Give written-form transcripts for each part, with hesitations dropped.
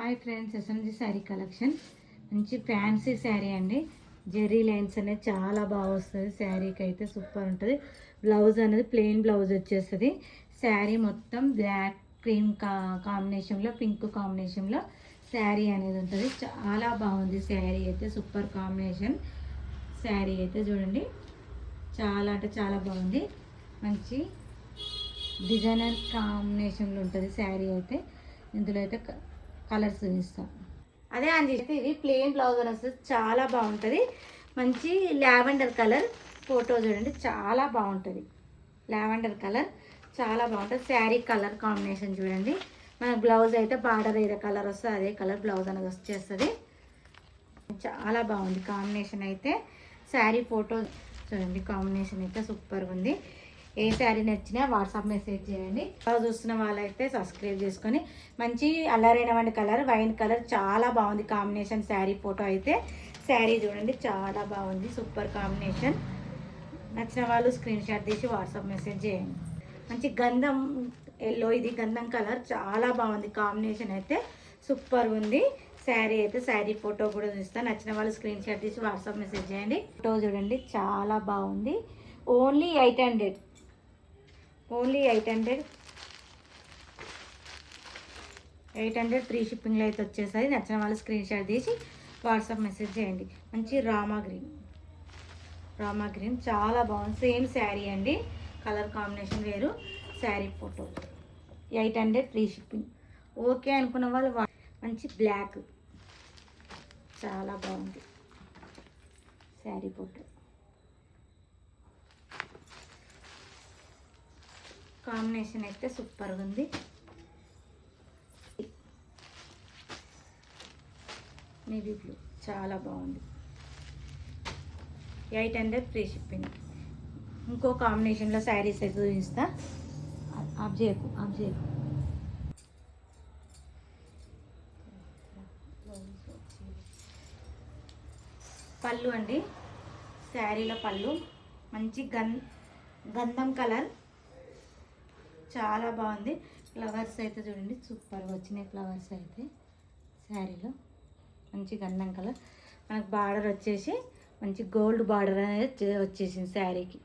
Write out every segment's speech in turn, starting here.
Hi friends, SMG sari collection. మంచి fancy sari అండి. Jerry lines అనేది చాలా బాగా వస్తుంది. శారీకి అయితే సూపర్ ఉంటుంది. బ్లౌజ్ అనేది ప్లెయిన్ బ్లౌజ్ వచ్చేస్తుంది. శారీ మొత్తం బ్లాక్ క్రీమ్ కాంబినేషన్లో, పింక్ కాంబినేషన్లో శారీ అనేది ఉంటుంది. చాలా బాగుంది శారీ అయితే, సూపర్ కాంబినేషన్. శారీ అయితే చూడండి, చాలా అంటే చాలా బాగుంది. మంచి డిజైనర్ కాంబినేషన్లో ఉంటుంది శారీ అయితే. ఇందులో అయితే కలర్స్ ఇస్తాం. అదే అని ఇది ప్లెయిన్ బ్లౌజ్ అని వస్తుంది. చాలా బాగుంటుంది. మంచి లావెండర్ కలర్ ఫోటో చూడండి, చాలా బాగుంటుంది. లావెండర్ కలర్ చాలా బాగుంటుంది. శారీ కలర్ కాంబినేషన్ చూడండి. మన బ్లౌజ్ అయితే బార్డర్ ఏదో కలర్ వస్తుంది, అదే కలర్ బ్లౌజ్ అనేది వచ్చేస్తుంది. చాలా బాగుంది కాంబినేషన్ అయితే. శారీ ఫోటో చూడండి, కాంబినేషన్ అయితే సూపర్గా ఉంది. ఏ శారీ నచ్చినా వాట్సాప్ మెసేజ్ చేయండి. చూస్తున్న వాళ్ళైతే సబ్స్క్రైబ్ చేసుకొని. మంచి అల్లరైన కలర్, వైన్ కలర్ చాలా బాగుంది కాంబినేషన్. శారీ ఫోటో అయితే శారీ చూడండి, చాలా బాగుంది, సూపర్ కాంబినేషన్. నచ్చిన వాళ్ళు స్క్రీన్ షాట్ తీసి వాట్సాప్ మెసేజ్ చేయండి. మంచి గంధం ఎల్లో, ఇది గంధం కలర్ చాలా బాగుంది కాంబినేషన్ అయితే సూపర్ ఉంది. శారీ అయితే శారీ ఫోటో కూడా చూస్తాను. నచ్చిన వాళ్ళు స్క్రీన్ షాట్ తీసి వాట్సాప్ మెసేజ్ చేయండి. ఫోటో చూడండి, చాలా బాగుంది. ఓన్లీ 800, ఓన్లీ 800 ఫ్రీ షిప్పింగ్లో అయితే వచ్చేసాయి. నచ్చిన వాళ్ళు స్క్రీన్ షాట్ తీసి వాట్సాప్ మెసేజ్ చేయండి. మంచి రామా గ్రీన్ చాలా బాగుంది. సేమ్ శారీ అండి, కలర్ కాంబినేషన్ వేరు. Sari photo 800 free shipping. Okay అనుకున్న వాళ్ళు మంచి బ్లాక్, చాలా బాగుంది శారీ ఫోటో. కాంబినేషన్ అయితే సూపర్గా ఉంది. నేవీ బ్లూ చాలా బాగుంది. 800 ఫ్రీ షిప్పింగ్. ఇంకో కాంబినేషన్లో శారీస్ అయితే చూపిస్తా. ఆఫ్ చేయకు. పళ్ళు అండి, శారీలో పళ్ళు మంచి గంధం కలర్ చాలా బాగుంది. ఫ్లవర్స్ అయితే చూడండి, సూపర్గా వచ్చినాయి ఫ్లవర్స్ అయితే శారీలో. మంచి గంధం కలర్. మనకు బార్డర్ వచ్చేసి మంచి గోల్డ్ బార్డర్ అనేది వచ్చేసింది శారీకి.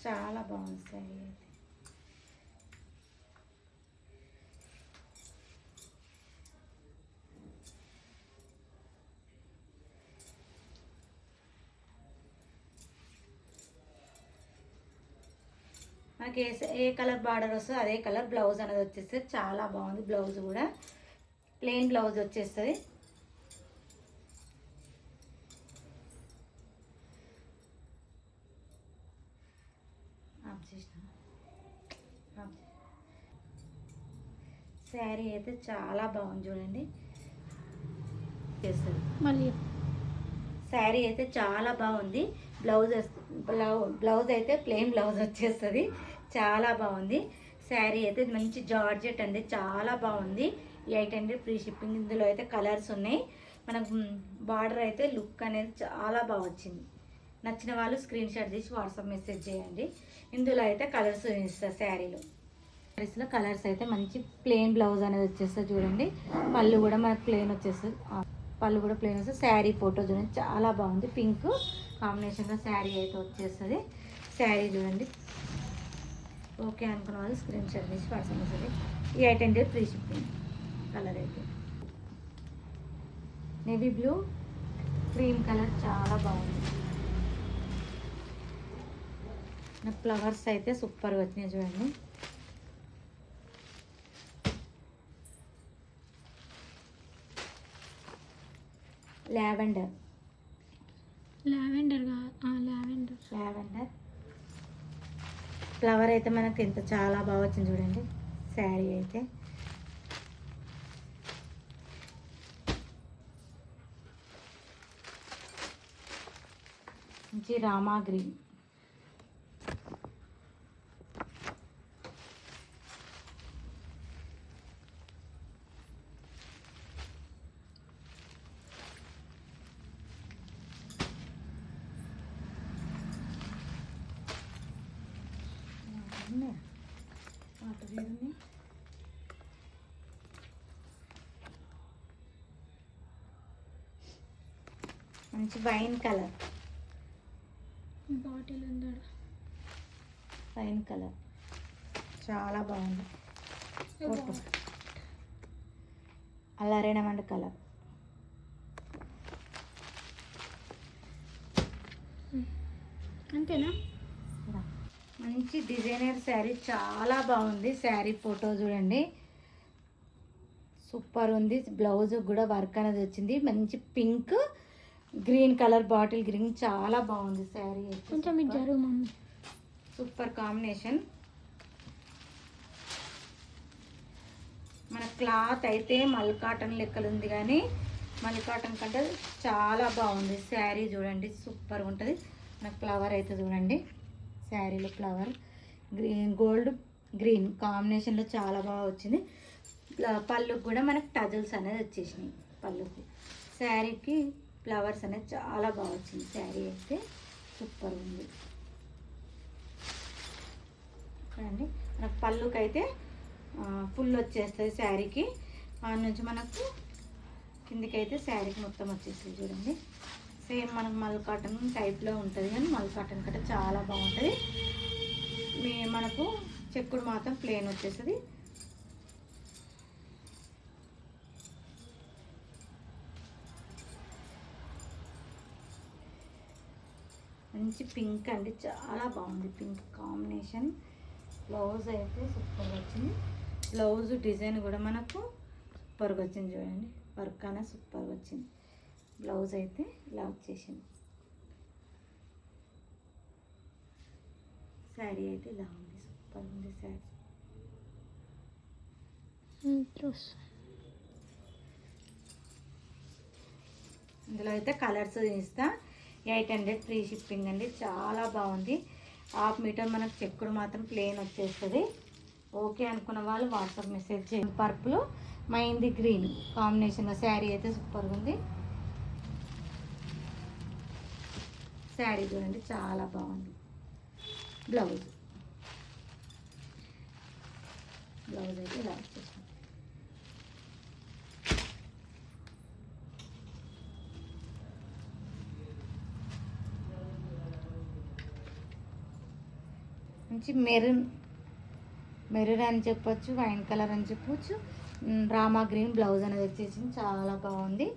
చాలా బాగుంది శారీ అయితే. మనకి ఏ కలర్ బార్డర్ వస్తుందో అదే కలర్ బ్లౌజ్ అనేది వచ్చేస్తుంది. చాలా బాగుంది. బ్లౌజ్ కూడా ప్లెయిన్ బ్లౌజ్ వచ్చేస్తుంది. శారీ అయితే చాలా బాగుంది చూడండి. చేస్తుంది మళ్ళీ. శారీ అయితే చాలా బాగుంది. బ్లౌజ్ అయితే ప్లెయిన్ బ్లౌజ్ వచ్చేస్తుంది. చాలా బాగుంది శారీ అయితే. మంచి జార్జెట్ అండి, చాలా బాగుంది. 800 ఫ్రీ షిప్పింగ్. ఇందులో అయితే కలర్స్ ఉన్నాయి. మనకు బార్డర్ అయితే లుక్ అనేది చాలా బాగా వచ్చింది. నచ్చిన వాళ్ళు స్క్రీన్ షాట్ తీసి వాట్సాప్ మెసేజ్ చేయండి. ఇందులో అయితే కలర్స్ ఇస్తారు శారీలో. శారీస్లో కలర్స్ అయితే మంచి ప్లెయిన్ బ్లౌజ్ అనేది వచ్చేస్తుంది చూడండి. పళ్ళు కూడా మనకు ప్లెయిన్ వచ్చేస్తుంది. పళ్ళు కూడా ప్లెయిన్ వస్తుంది. శారీ ఫోటో చూడండి, చాలా బాగుంది. పింక్ కాంబినేషన్లో శారీ అయితే వచ్చేస్తుంది. శారీ చూడండి. ఓకే అనుకున్న వాళ్ళు స్క్రీన్ షాట్ తీసి వాట్సాప్ మెసేజ్. ఈ 800 ఫ్రీ షిప్పింగ్. కలర్ అయితే నేవీ బ్లూ, క్రీమ్ కలర్ చాలా బాగుంది. ఫ్లవర్స్ అయితే సూపర్గా వచ్చినాయి చూడండి. లావెండర్ ఫ్లవర్ అయితే మనకి ఎంత చాలా బాగా వచ్చింది చూడండి. శారీ అయితే మంచి రామా గ్రీన్. మంచి వైన్ కలర్, బాటిల్ ఉందా? వైన్ కలర్ చాలా బాగుంది. ఫోటో అల్లారేనమండ కలర్. అంతేనా? మంచి డిజైనర్ శారీ, చాలా బాగుంది. శారీ ఫోటో చూడండి, సూపర్ ఉంది. బ్లౌజ్ కూడా వర్క్ అనేది వచ్చింది. మంచి pink green colour, bottle green, చాలా బాగుంది శారీ. కొంచెం జరుగు మమ్మీ. Super combination. మన క్లాత్ అయితే మల్ కాటన్ లెక్కలు ఉంది, కానీ మల్ కాటన్ కంటే చాలా బాగుంది శారీ. చూడండి సూపర్ ఉంటుంది. మన ఫ్లవర్ అయితే చూడండి, శారీలో ఫ్లవర్ గ్రీన్, గోల్డ్ గ్రీన్ కాంబినేషన్లో చాలా బాగా వచ్చింది. పళ్ళుకి కూడా మనకు టజల్స్ అనేది వచ్చేసినాయి. పళ్ళుకి శారీకి ఫ్లవర్స్ అనేది చాలా బాగా వచ్చింది. శారీ అయితే సూపర్ ఉంది. చూడండి మనకు పళ్ళుకి అయితే ఫుల్ వచ్చేస్తుంది శారీకి. ఆ నుంచి మనకు కిందికైతే శారీకి మొత్తం వచ్చేస్తుంది. చూడండి సేమ్ మనకు మల్ కాటన్ టైప్లో ఉంటుంది, కానీ మల్ కాటన్ కంటే చాలా బాగుంటుంది. మనకు చెక్కుడు మాత్రం ప్లెయిన్ వచ్చేస్తుంది. మంచి పింక్ అండి, చాలా బాగుంది పింక్ కాంబినేషన్. బ్లౌజ్ అయితే సూపర్గా వచ్చింది. బ్లౌజ్ డిజైన్ కూడా మనకు సూపర్గా వచ్చింది. చూడండి వర్క్ అనేది సూపర్గా వచ్చింది. బ్లౌజ్ అయితే ఇలా వచ్చేసింది. శారీ అయితే ఇలా ఉంది, సూపర్ ఉంది శారీ. ఇందులో అయితే కలర్స్ ఇస్తా. 800 ఫ్రీ షిప్పింగ్ అండి, చాలా బాగుంది. 1/2 మీటర్ మనకు చెక్కుడు మాత్రం ప్లెయిన్ వచ్చేస్తుంది. ఓకే అనుకున్న వాళ్ళు వాట్సాప్ మెసేజ్ చేయండి. పర్పుల్ మైంది గ్రీన్ కాంబినేషన్లో శారీ అయితే సూపర్గా ఉంది. శారీ చూడండి చాలా బాగుంది. బ్లౌజ్ అయితే ఇలా వచ్చేసింది. మంచి మెరూన్ అని చెప్పొచ్చు, వైన్ కలర్ అని చెప్పొచ్చు. రామా గ్రీన్ బ్లౌజ్ అనేది వచ్చేసింది, చాలా బాగుంది.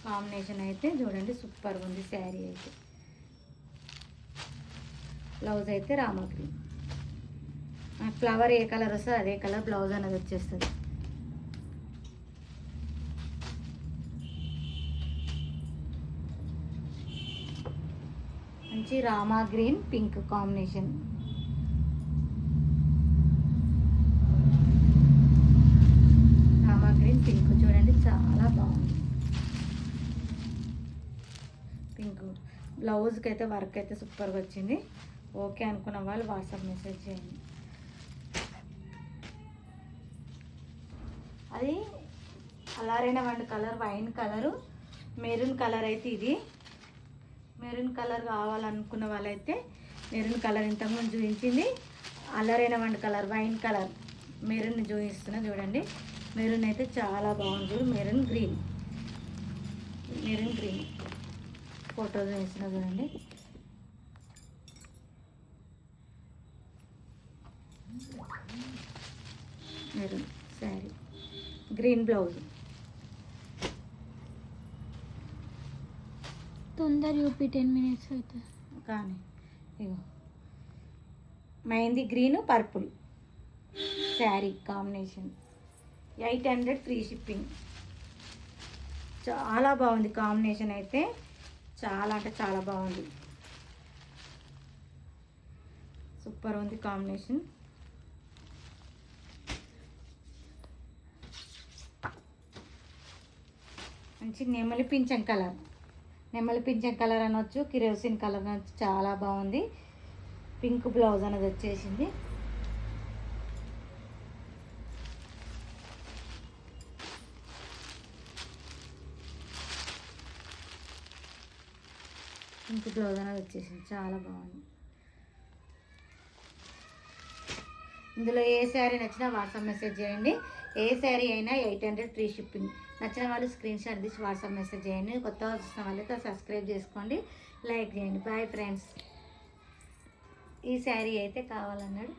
కాంబినేషన్ అయితే చూడండి సూపర్గా ఉంది. శారీ అయితే బ్లౌజ్ అయితే రామా గ్రీన్. ఫ్లవర్ ఏ కలర్ వస్తుంది అదే కలర్ బ్లౌజ్ అనేది వచ్చేస్తుంది. మంచి రామా green pink combination. Rama green pink చూడండి చాలా బాగుంది. పింక్ బ్లౌజ్కి అయితే వర్క్ అయితే సూపర్గా వచ్చింది. ఓకే అనుకున్న వాళ్ళు వాట్సాప్ మెసేజ్ చేయండి. అది అల్లారైన వంట colour, wine colour, maroon colour అయితే ఇది. మెరూన్ కలర్ కావాలనుకున్న వాళ్ళైతే మెరూన్ కలర్ ఇంతకుముందు చూపించింది. అల్లారైన వంట కలర్, వైన్ కలర్, మెరూన్ చూపిస్తున్నా చూడండి. మెరూన్ అయితే చాలా బాగుంది. చూడు మెరూన్ గ్రీన్ ఫోటో చూపిస్తున్నా చూడండి. Maroon sari, green blouse. తొందర చూపి 10 మినిట్స్ అవుతుంది కానీ ఇగో mehndi green purple sari combination. 800 free shipping. చాలా బాగుంది కాంబినేషన్ అయితే, చాలా అంటే చాలా బాగుంది. సూపర్ ఉంది కాంబినేషన్. మంచి నెమలి పింఛం కలర్ అనొచ్చు, కిరోసిన్ కలర్ అనొచ్చు, చాలా బాగుంది. పింక్ బ్లౌజ్ అనేది వచ్చేసింది. పింక్ బ్లౌజ్ అనేది వచ్చేసింది, చాలా బాగుంది. ఇందులో ఏ శారీ నచ్చినా వాట్సాప్ మెసేజ్ చేయండి. ఏ శారీ అయినా 800 ఫ్రీ షిప్పింగ్. నచ్చిన వాళ్ళు స్క్రీన్ షాట్ తీసి వాట్సాప్ మెసేజ్ చేయండి. కొత్తగా చూసిన వాళ్ళైతే సబ్స్క్రైబ్ చేసుకోండి, లైక్ చేయండి. Bye friends. ఈ శారీ అయితే కావాలన్నాడు.